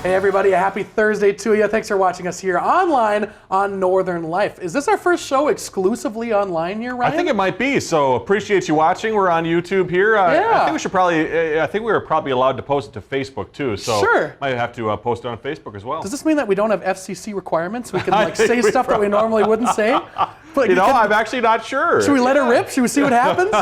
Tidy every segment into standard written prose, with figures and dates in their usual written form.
Hey everybody, a happy Thursday to you. Thanks for watching us here online on Northern Life. Is this our first show exclusively online here, Ryan? I think it might be, so appreciate you watching. We're on YouTube here. I think we should probably, I think we were probably allowed to post it to Facebook too, so sure. Might have to post it on Facebook as well. Does this mean that we don't have FCC requirements? We can like say stuff that we normally wouldn't say? Like, you know, I'm actually not sure. Should we let it rip? Should we see what happens?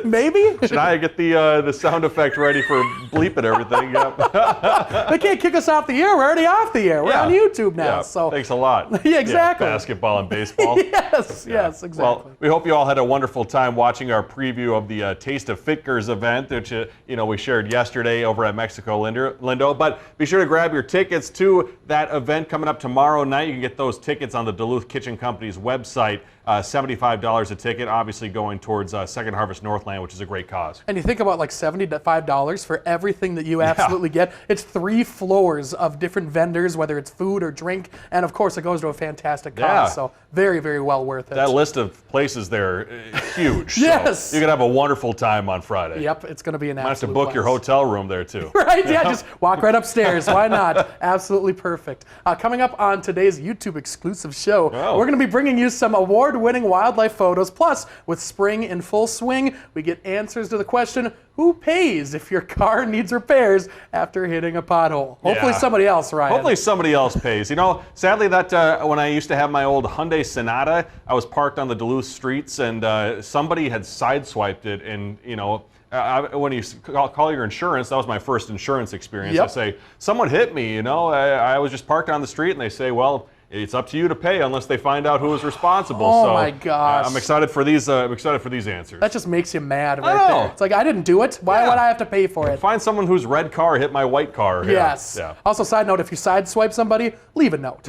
Maybe? Should I get the sound effect ready for bleeping everything? Yep. They can't kick us off the air. We're already off the air. We're on YouTube now. Yeah. So thanks a lot. Yeah, exactly. Basketball and baseball. Yes, exactly. Well, we hope you all had a wonderful time watching our preview of the Taste of Fitkers event, which we shared yesterday over at Mexico Lindo. But be sure to grab your tickets to that event coming up tomorrow night. You can get those tickets on the Duluth Kitchen Company's website. $75 a ticket, obviously going towards Second Harvest Northland, which is a great cause. And you think about like $75 for everything that you absolutely get. It's 3 floors of different vendors, whether it's food or drink, and of course it goes to a fantastic cause. So very, very well worth it. That list of places there is huge. Yes. So you're going to have a wonderful time on Friday. Yep, it's going to be an absolute Might have to book blast. your hotel room there too. Right, yeah, just walk right upstairs. Why not? Absolutely perfect. Coming up on today's YouTube exclusive show, we're going to be bringing you some award-winning wildlife photos. Plus, with spring in full swing, we get answers to the question, who pays if your car needs repairs after hitting a pothole? Hopefully somebody else, Ryan. Hopefully somebody else pays. You know, sadly, that when I used to have my old Hyundai Sonata, I was parked on the Duluth streets, and somebody had sideswiped it, and when you call your insurance, that was my first insurance experience. I say, someone hit me, I was just parked on the street, and they say, well, it's up to you to pay unless they find out who was responsible. Oh my gosh! I'm excited for these. Answers. That just makes you mad, right there. It's like I didn't do it. Why would I have to pay for it? Find someone whose red car hit my white car. Yes. Yeah. Also, side note: if you sideswipe somebody, leave a note.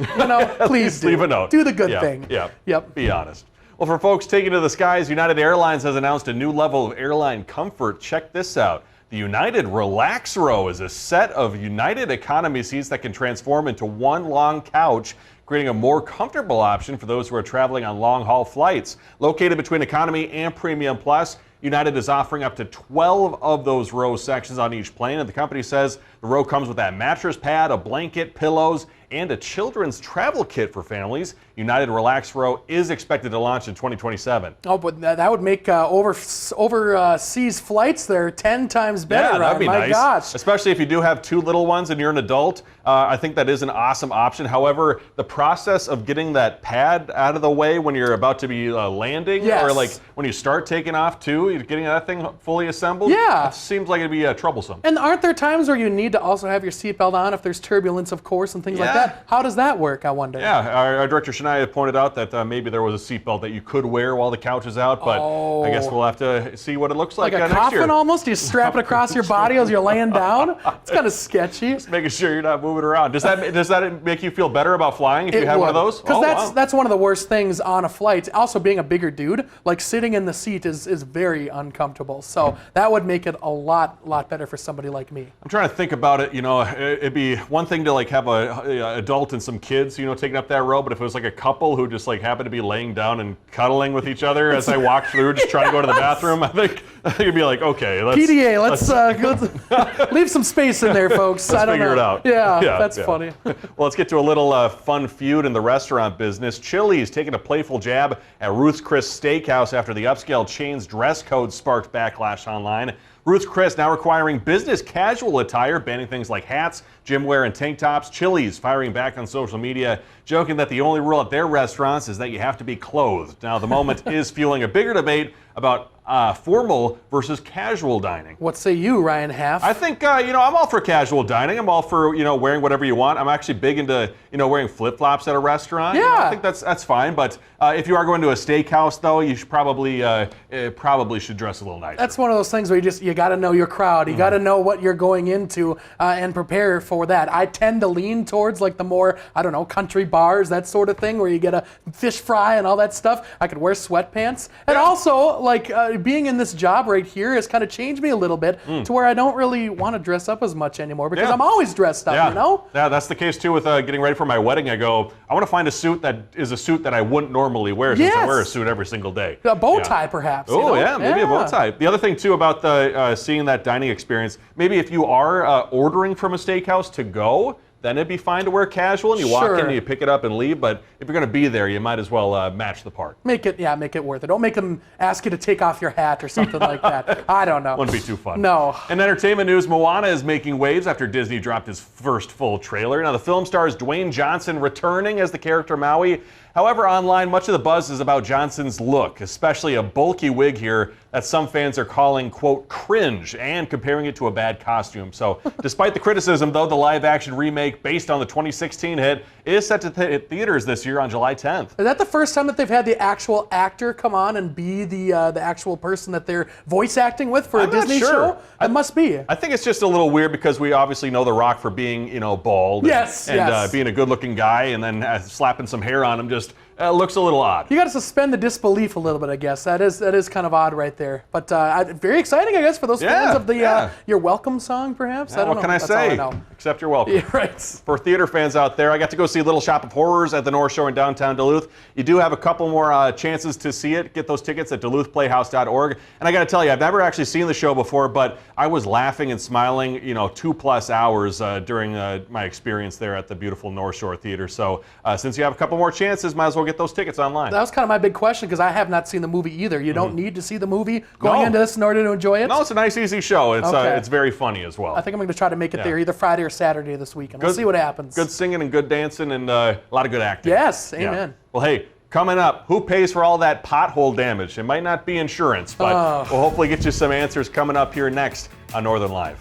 Please leave a note. Do the good thing. Yeah. Yep. Be honest. Well, for folks taking to the skies, United Airlines has announced a new level of airline comfort. Check this out. The United Relax Row is a set of United economy seats that can transform into one long couch, creating a more comfortable option for those who are traveling on long-haul flights. Located between Economy and Premium Plus, United is offering up to 12 of those row sections on each plane, and the company says the row comes with that mattress pad, a blanket, pillows, and a children's travel kit for families. United Relax Row is expected to launch in 2027. Oh, but that would make overseas flights there 10 times better. Yeah, that'd be nice. My gosh. Especially if you do have 2 little ones and you're an adult. I think that is an awesome option. However, the process of getting that pad out of the way when you're about to be landing, or like when you start taking off too, you're getting that thing fully assembled. Yeah. It seems like it'd be troublesome. And aren't there times where you need to also have your seatbelt on if there's turbulence, of course, and things like that? How does that work, I wonder? Yeah, our director Shania pointed out that maybe there was a seatbelt that you could wear while the couch is out, but I guess we'll have to see what it looks like, a next year. coffin almost? You strap it across your body as you're laying down? It's kind of sketchy. Just making sure you're not moving around. Does that make you feel better about flying if you have one of those? Because that's one of the worst things on a flight. Also, being a bigger dude, like sitting in the seat is very uncomfortable. So that would make it a lot better for somebody like me. I'm trying to think about it. It'd be one thing to like have a adult and some kids, taking up that row. But if it was like a couple who just like happened to be laying down and cuddling with each other as I walked through, just trying to go to the bathroom, I think you'd be like, okay, PDA, let's leave some space in there, folks. Let's figure it out. Yeah, that's funny. Well, let's get to a little fun feud in the restaurant business. Chili's taking a playful jab at Ruth's Chris Steakhouse after the upscale chain's dress code sparked backlash online. Ruth's Chris now requiring business casual attire, banning things like hats, gym wear, and tank tops. Chili's firing back on social media, joking that the only rule at their restaurants is that you have to be clothed. Now, the moment is fueling a bigger debate about formal versus casual dining. What say you, Ryan Half? I think, I'm all for casual dining. I'm all for, wearing whatever you want. I'm actually big into, wearing flip-flops at a restaurant. Yeah. I think that's fine. But if you are going to a steakhouse, though, you should probably should dress a little nicer. That's one of those things where you got to know your crowd. You got to know what you're going into and prepare for that. I tend to lean towards like the more, country bars, that sort of thing, where you get a fish fry and all that stuff. I could wear sweatpants. And also, like, being in this job right here has kind of changed me a little bit to where I don't really want to dress up as much anymore because I'm always dressed up, Yeah, that's the case too with getting ready for my wedding. I go, I want to find a suit that is a suit that I wouldn't normally wear since I wear a suit every single day. A bow tie, perhaps. Oh, yeah, maybe a bow tie. The other thing too about seeing that dining experience, maybe if you are ordering from a steakhouse to go, then it'd be fine to wear casual, and you walk in Sure. and you pick it up and leave. But if you're going to be there, you might as well match the part. Make it worth it. Don't make them ask you to take off your hat or something like that. I don't know. Wouldn't be too fun. No. In entertainment news, Moana is making waves after Disney dropped his first full trailer. Now, the film stars Dwayne Johnson returning as the character Maui. However, online, much of the buzz is about Johnson's look, especially a bulky wig here that some fans are calling, quote, cringe, and comparing it to a bad costume. So, despite the criticism, though, the live-action remake based on the 2016 hit is set to hit theaters this year on July 10th. Is that the first time that they've had the actual actor come on and be the actual person that they're voice acting with for I'm a not Disney sure. show? It must be. I think it's just a little weird because we obviously know The Rock for being, bald Yes, and yes. Being a good-looking guy, and then slapping some hair on him just looks a little odd. You got to suspend the disbelief a little bit, I guess. That is kind of odd right there. But very exciting, I guess, for those fans of the Your Welcome song, perhaps. I don't what know. can I That's all say? know. Except you're welcome. Yeah, right. For theater fans out there, I got to go see Little Shop of Horrors at the North Shore in downtown Duluth. You do have a couple more chances to see it. Get those tickets at duluthplayhouse.org. And I got to tell you, I've never actually seen the show before, but I was laughing and smiling, 2+ hours during my experience there at the beautiful North Shore Theater. So since you have a couple more chances, might as well get those tickets online. That was kind of my big question because I have not seen the movie either. You don't need to see the movie going No. into this in order to enjoy it. No, it's a nice, easy show. It's Okay. it's very funny as well. I think I'm going to try to make it there either Friday or Saturday this weekend. We'll Good- see what happens. Good singing and good dancing and a lot of good acting. Yes, Yeah. amen. Well, hey, coming up, who pays for all that pothole damage? It might not be insurance, but we'll hopefully get you some answers coming up here next on Northern Live.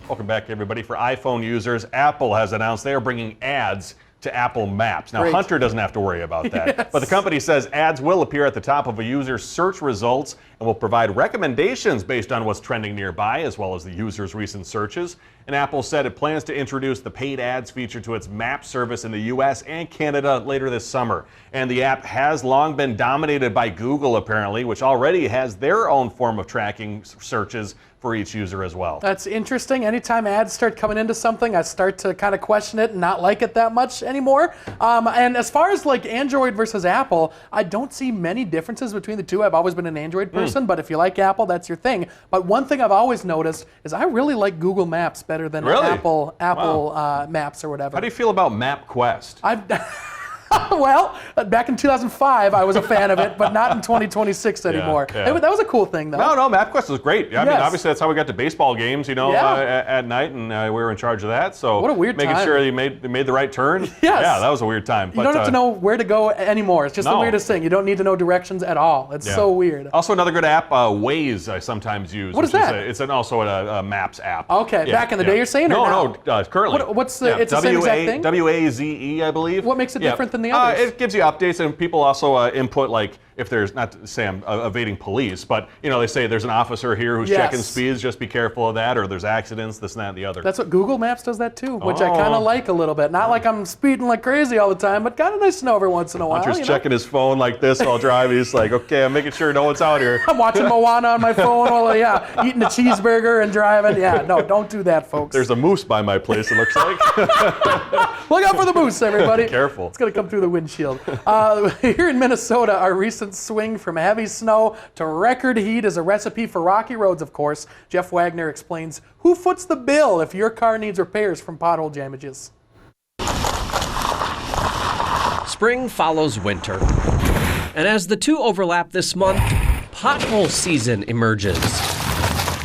Welcome back, everybody. For iPhone users, Apple has announced they are bringing ads to Apple Maps. Now, Great. Hunter doesn't have to worry about that. Yes. But the company says ads will appear at the top of a user's search results and will provide recommendations based on what's trending nearby, as well as the user's recent searches. And Apple said it plans to introduce the paid ads feature to its Map service in the US and Canada later this summer. And the app has long been dominated by Google, apparently, which already has their own form of tracking searches for each user as well. That's interesting. Anytime ads start coming into something, I start to kind of question it and not like it that much anymore. And as far as like Android versus Apple, I don't see many differences between the two. I've always been an Android person, but if you like Apple, that's your thing. But one thing I've always noticed is I really like Google Maps better than Really? Apple Maps or whatever. How do you feel about MapQuest? I've well, back in 2005, I was a fan of it, but not in 2026 anymore. yeah. That was a cool thing, though. No, MapQuest was great. I mean, Yes. obviously that's how we got to baseball games, Yeah. at night, and we were in charge of that. So What a weird making time. sure you made the right turn. Yes. Yeah, that was a weird time. You don't have to know where to go anymore. It's just the No. weirdest thing. You don't need to know directions at all. It's so weird. Also, another good app, Waze, I sometimes use. What is which that? It's also a Maps app. Okay, back in the day you're saying, or No, currently. What's the- it's the same exact thing? WAZE, I believe. What makes it different than the others? It gives you updates, and people also input, like, if there's, not to say I'm evading police, but, they say there's an officer here who's Yes. checking speeds, just be careful of that, or there's accidents, this and that and the other. That's what Google Maps does that too, which I Oh. kind of like a little bit. Not like I'm speeding like crazy all the time, but kind of nice to know every once in a while. Hunter's you know? checking his phone like this while driving. He's like, okay, I'm making sure no one's out here. I'm watching Moana on my phone while eating a cheeseburger and driving. Yeah, no, don't do that, folks. There's a moose by my place, it looks like. Look out for the moose, everybody. Careful. It's going to come through the windshield. Here in Minnesota, our recent swing from heavy snow to record heat is a recipe for rocky roads, of course. Jeff Wagner explains who foots the bill if your car needs repairs from pothole damages. Spring follows winter. And as the two overlap this month, pothole season emerges.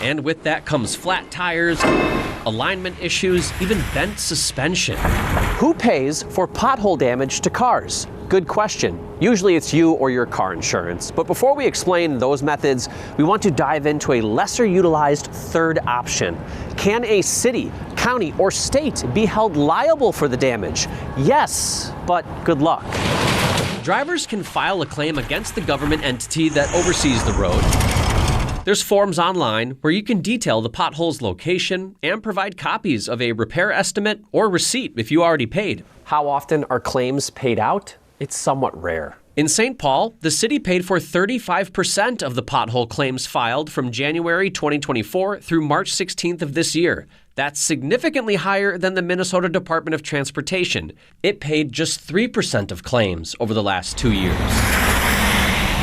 And with that comes flat tires, alignment issues, even bent suspension. Who pays for pothole damage to cars? Good question. Usually it's you or your car insurance. But before we explain those methods, we want to dive into a lesser utilized third option. Can a city, county, or state be held liable for the damage? Yes, but good luck. Drivers can file a claim against the government entity that oversees the road. There's forms online where you can detail the pothole's location and provide copies of a repair estimate or receipt if you already paid. How often are claims paid out? It's somewhat rare. In St. Paul, the city paid for 35% of the pothole claims filed from January 2024 through March 16th of this year. That's significantly higher than the Minnesota Department of Transportation. It paid just 3% of claims over the last 2 years.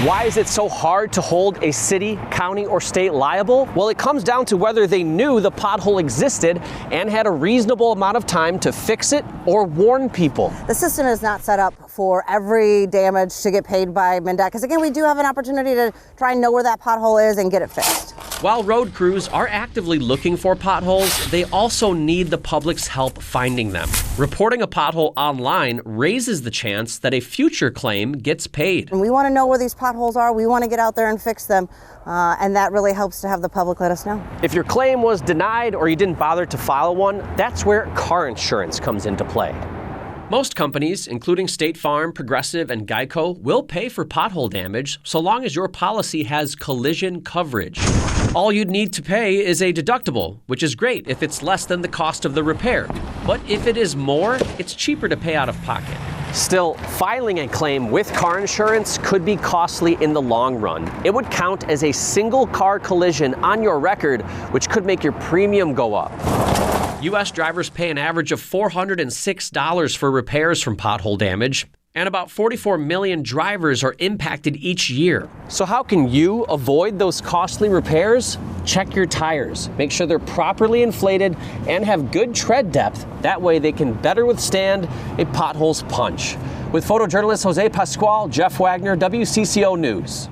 Why is it so hard to hold a city, county, or state liable? Well, it comes down to whether they knew the pothole existed and had a reasonable amount of time to fix it or warn people. The system is not set up for every damage to get paid by MnDOT, because again, we do have an opportunity to try and know where that pothole is and get it fixed. While road crews are actively looking for potholes, they also need the public's help finding them. Reporting a pothole online raises the chance that a future claim gets paid. And we want to know where these potholes are. We want to get out there and fix them. And that really helps to have the public let us know. If your claim was denied or you didn't bother to file one, that's where car insurance comes into play. Most companies, including State Farm, Progressive, and Geico, will pay for pothole damage so long as your policy has collision coverage. All you'd need to pay is a deductible, which is great if it's less than the cost of the repair. But if it is more, it's cheaper to pay out of pocket. Still, filing a claim with car insurance could be costly in the long run. It would count as a single car collision on your record, which could make your premium go up. U.S. drivers pay an average of $406 for repairs from pothole damage, and about 44 million drivers are impacted each year. So how can you avoid those costly repairs? Check your tires. Make sure they're properly inflated and have good tread depth. That way they can better withstand a pothole's punch. With photojournalist Jose Pascual, Jeff Wagner, WCCO News.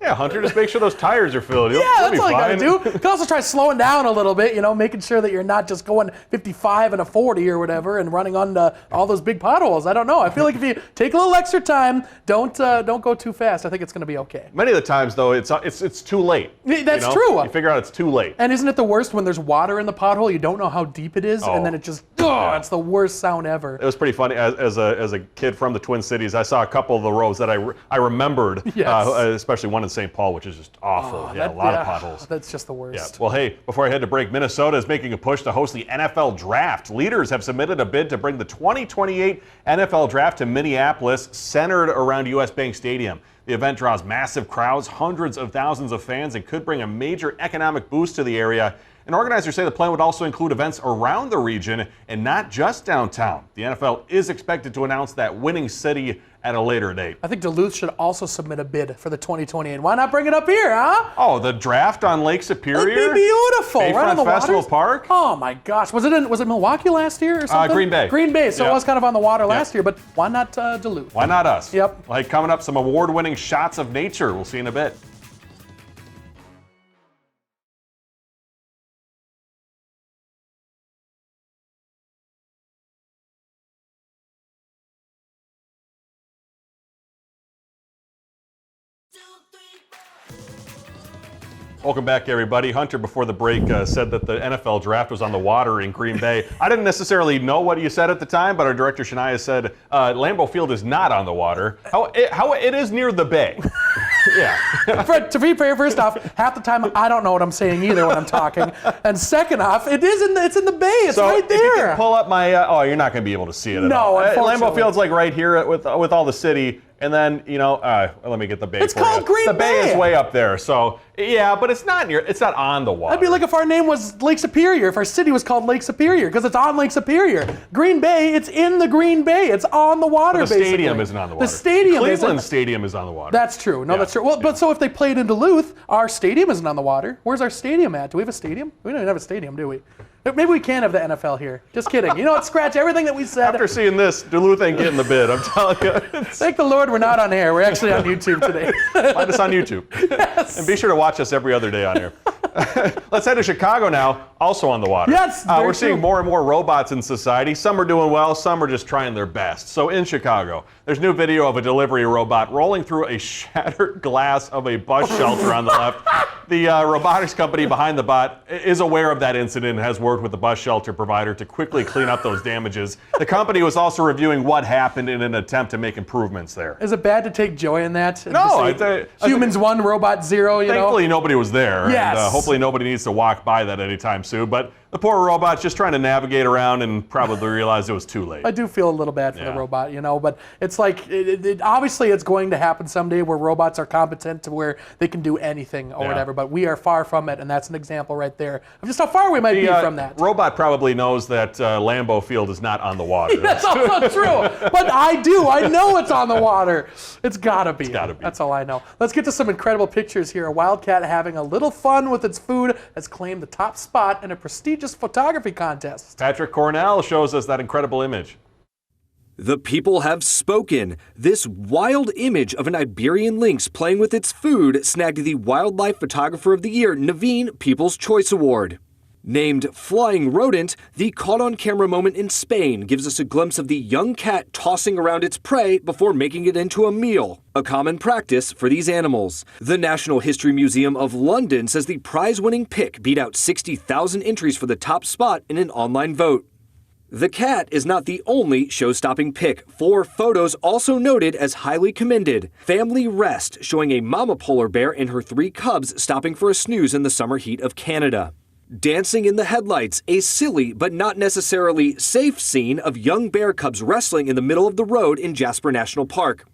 Yeah, Hunter, just make sure those tires are filled. Yeah, that's all you gotta do. You can also try slowing down a little bit, making sure that you're not just going 55 and a 40 or whatever and running onto all those big potholes. I don't know. I feel like if you take a little extra time, don't go too fast. I think it's gonna be okay. Many of the times, though, it's too late. That's true. You figure out it's too late. And isn't it the worst when there's water in the pothole? You don't know how deep it is, and then it just, it's the worst sound ever. It was pretty funny. As a kid from the Twin Cities, I saw a couple of the roads that I remembered, Yes. Especially one in St. Paul, which is just awful. A lot of potholes. That's just the worst. Yeah. Well, hey, before I head to break, Minnesota is making a push to host the NFL Draft. Leaders have submitted a bid to bring the 2028 NFL Draft to Minneapolis, centered around U.S. Bank Stadium. The event draws massive crowds, hundreds of thousands of fans, and could bring a major economic boost to the area. And organizers say the plan would also include events around the region and not just downtown. The NFL is expected to announce that winning city at a later date. I think Duluth should also submit a bid for the 2028. Why not bring it up here, huh? Oh, the draft on Lake Superior? It'd be beautiful. Bayfront Right on the Festival waters? Park? Oh my gosh. Was it Milwaukee last year or something? Green Bay. Green Bay. So Yep. it was kind of on the water last year, but why not Duluth? Why not us? Yep. Like coming up, some award-winning shots of nature. We'll see in a bit. Welcome back, everybody. Hunter, before the break, said that the NFL Draft was on the water in Green Bay. I didn't necessarily know what you said at the time, but our director, Shania, said Lambeau Field is not on the water. How it is near the bay. Yeah. To be fair, first off, half the time I don't know what I'm saying either when I'm talking. And second off, it's in the bay. It's So right if you there. can pull up my, you're not going to be able to see it at No, all. unfortunately. Lambeau Field's like right here with all the city. And then, let me get the bay It's for you. called Green The bay Bay. is way up there. So, yeah, but it's not on the water. That'd be like if our name was Lake Superior, if our city was called Lake Superior, because it's on Lake Superior. Green Bay, it's in the Green Bay. It's on the water, But the basically. stadium isn't on the water. The stadium Cleveland isn't. Stadium is on the water. That's true. No, Yeah. that's true. Well, but so if they played in Duluth, our stadium isn't on the water. Where's our stadium at? Do we have a stadium? We don't even have a stadium, do we? Maybe we can have the NFL here. Just kidding. You know what? Scratch everything that we said. After seeing this, Duluth ain't getting the bid. I'm telling you. Thank the Lord we're not on air. We're actually on YouTube today. Find us on YouTube. Yes. And be sure to watch us every other day on here. Let's head to Chicago now, also on the water. Yes, very we're seeing true. more and more robots in society. Some are doing well, some are just trying their best. So in Chicago, there's new video of a delivery robot rolling through a shattered glass of a bus shelter on the left. The robotics company behind the bot is aware of that incident and has worked with the bus shelter provider to quickly clean up those damages. The company was also reviewing what happened in an attempt to make improvements there. Is it bad to take joy in that? And No, to say I humans one, robot zero. Thankfully, nobody was there. Yes. And hopefully nobody needs to walk by that anytime soon. But The poor robot's just trying to navigate around and probably realized it was too late. I do feel a little bad for the robot, but it's like, obviously it's going to happen someday where robots are competent to where they can do anything or whatever, but we are far from it, and that's an example right there of just how far we might be from that. Robot probably knows that Lambeau Field is not on the water. That's also true, but I know it's on the water. It's gotta be. That's all I know. Let's get to some incredible pictures here. A wildcat having a little fun with its food has claimed the top spot in a prestigious photography contest. Patrick Cornell shows us that incredible image. The people have spoken. This wild image of an Iberian lynx playing with its food snagged the Wildlife Photographer of the Year Naveen People's Choice Award. Named Flying Rodent, the caught-on-camera moment in Spain gives us a glimpse of the young cat tossing around its prey before making it into a meal, a common practice for these animals. The National History Museum of London says the prize-winning pic beat out 60,000 entries for the top spot in an online vote. The cat is not the only show-stopping pic. 4 photos also noted as highly commended. Family Rest, showing a mama polar bear and her 3 cubs stopping for a snooze in the summer heat of Canada. Dancing in the Headlights, a silly but not necessarily safe scene of young bear cubs wrestling in the middle of the road in Jasper National Park.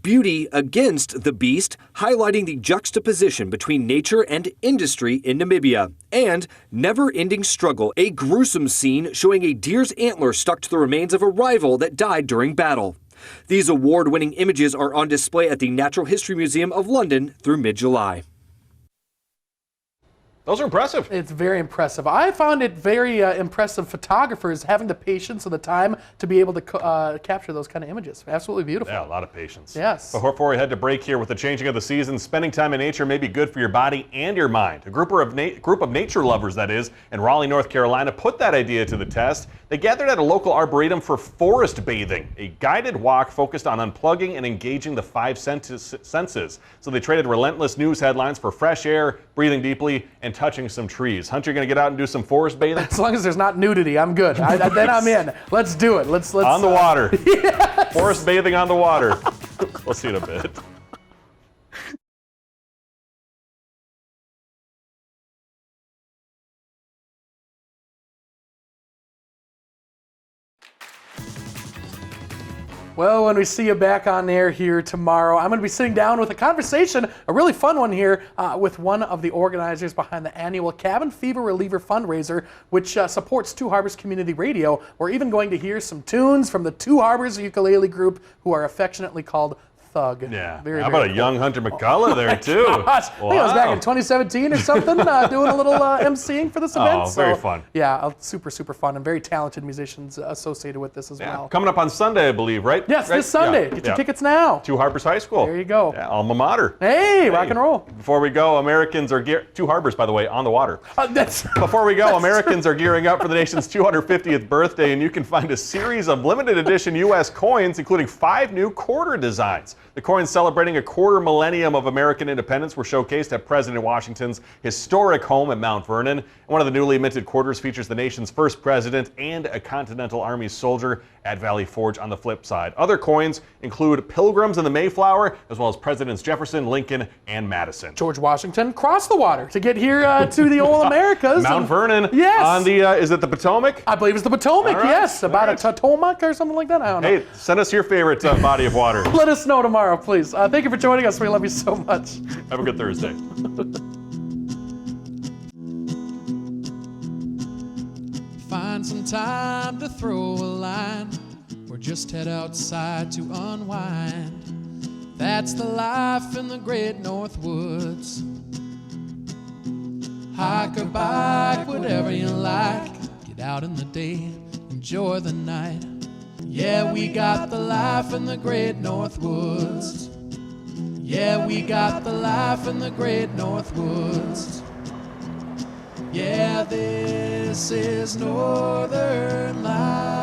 Beauty Against the Beast, highlighting the juxtaposition between nature and industry in Namibia. And Never Ending Struggle, a gruesome scene showing a deer's antler stuck to the remains of a rival that died during battle. These award-winning images are on display at the Natural History Museum of London through mid-July. Those are impressive. It's very impressive. I found it very impressive photographers having the patience and the time to be able to capture those kind of images. Absolutely beautiful. Yeah, a lot of patience. Yes. Before we head to break here with the changing of the seasons, spending time in nature may be good for your body and your mind. A group of nature lovers, that is, in Raleigh, North Carolina, put that idea to the test. They gathered at a local arboretum for forest bathing, a guided walk focused on unplugging and engaging the 5 senses. So they traded relentless news headlines for fresh air, breathing deeply, and touching some trees. Hunter, you gonna get out and do some forest bathing? As long as there's not nudity, I'm good. Then I'm in. Let's do it. Let's on the water. Yes. Forest bathing on the water. We'll see in a bit. Well, when we see you back on air here tomorrow, I'm going to be sitting down with a conversation, a really fun one here, with one of the organizers behind the annual Cabin Fever Reliever fundraiser, which supports Two Harbors Community Radio. We're even going to hear some tunes from the Two Harbors ukulele group, who are affectionately called Thug. Yeah. Very, how about very a young Hunter McCullough there, too? Gosh. I think it was back in 2017 or something, doing a little emceeing for this event. Oh, very fun. Yeah, super, super fun, and very talented musicians associated with this as well. Coming up on Sunday, I believe, right? Yes, right? this Sunday. Get your tickets now. Two Harbors High School. There you go. Yeah, alma mater. Hey, rock and roll. Before we go, Americans are Two Harbors, by the way, on the water. Before we go, Americans are gearing up for the nation's 250th birthday, and you can find a series of limited edition U.S. coins, including 5 new quarter designs. The coins celebrating a quarter millennium of American independence were showcased at President Washington's historic home at Mount Vernon. And one of the newly minted quarters features the nation's first president and a Continental Army soldier at Valley Forge on the flip side. Other coins include Pilgrims and the Mayflower, as well as Presidents Jefferson, Lincoln, and Madison. George Washington crossed the water to get here to the old Americas. Mount Vernon. Yes. On the, is it the Potomac? I believe it's the Potomac, All right. yes. About a Potomac or something like that. I don't know. Hey, send us your favorite body of water. Let us know tomorrow, please. Thank you for joining us. We love you so much. Have a good Thursday. Find some time to throw a line, or just head outside to unwind. That's the life in the great North Woods. Hike or bike, whatever you like. Get out in the day, enjoy the night. Yeah, we got the life in the great North Woods. Yeah, we got the life in the great North Woods. Yeah, this is Northern Life.